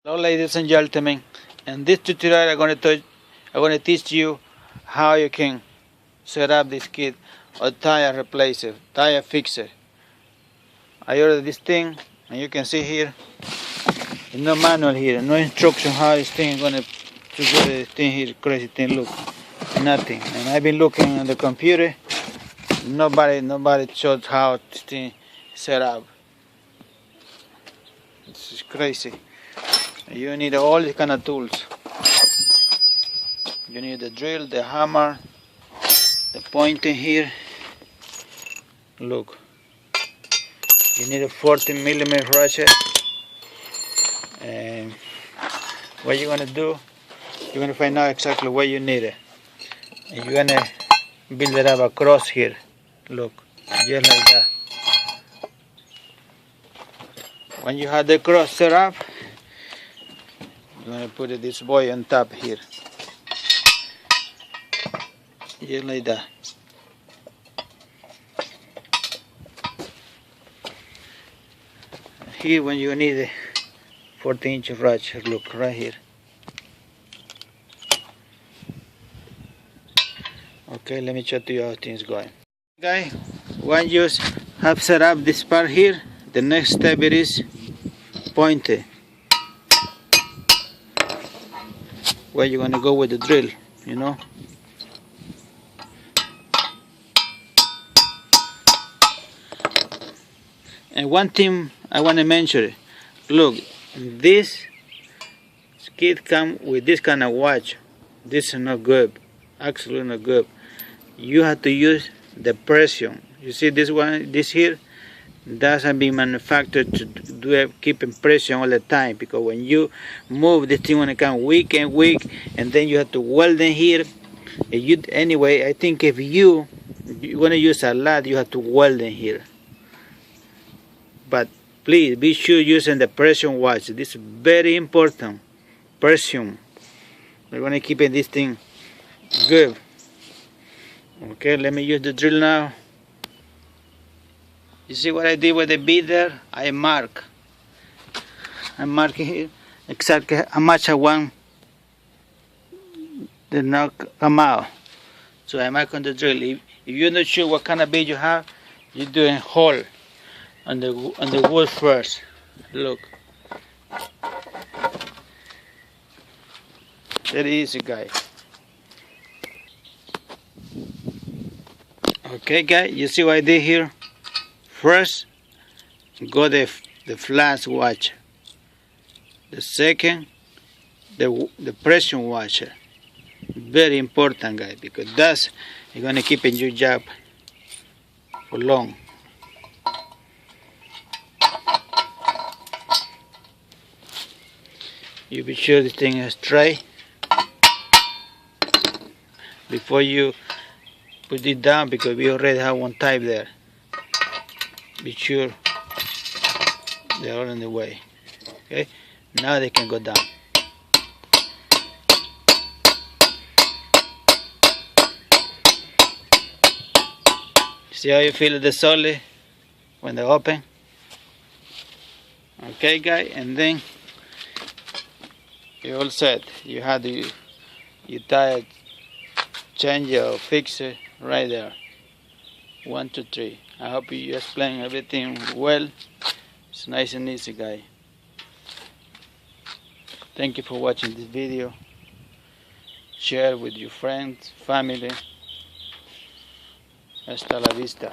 Hello ladies and gentlemen, in this tutorial I'm going to teach you how you can set up this kit or tire replacer, tire fixer. I ordered this thing and you can see here, there's no manual here, no instruction how this thing is going to get this thing here, crazy thing, look, nothing. And I've been looking on the computer, nobody showed how this thing is set up. This is crazy. You need all these kind of tools. You need the drill, the hammer, the pointer here. Look. You need a 40mm ratchet. And what you're gonna do, you're gonna find out exactly what you need it. And you're gonna build it up across here. Look, just like that. When you have the cross set up, I'm going to put this boy on top here, just like that. Here when you need a 14-inch ratchet, look right here. Okay, let me show you how things going. Okay, once you have set up this part here, the next step is pointer. Where you're gonna go with the drill, you know. And one thing I want to mention, look, this kit comes with this kind of watch. This is not good, absolutely not good. You have to use the pressure. You see this one, this here, doesn't be manufactured to keep pressure all the time, because when you move this thing, when it comes weak and then you have to weld in here. Anyway, I think if you want to use a lot, you have to weld in here. But please be sure using the pressure watch. This is very important. Pressure. We're going to keep this thing good. Okay, let me use the drill now. You see what I did with the bead there? I'm marking here exactly how much I want the knock come out. So I mark on the drill. If you're not sure what kind of bead you have, you do a hole on the wood first. Look. Very easy, guys. Okay, guys, you see what I did here? First, go the flash washer. The second, the pressure washer. Very important, guys, because that's you're gonna keep in your job for long. You be sure this thing is dry before you put it down, because we already have one type there. Be sure they're all in the way. Okay, now they can go down. See how you feel the solid when they open? Okay, guys, and then you're all set. You have your tire changer or fixer right there. 1, 2, 3. I hope you explain everything well. It's nice and easy, guys. Thank you for watching this video. Share with your friends, family. Hasta la vista.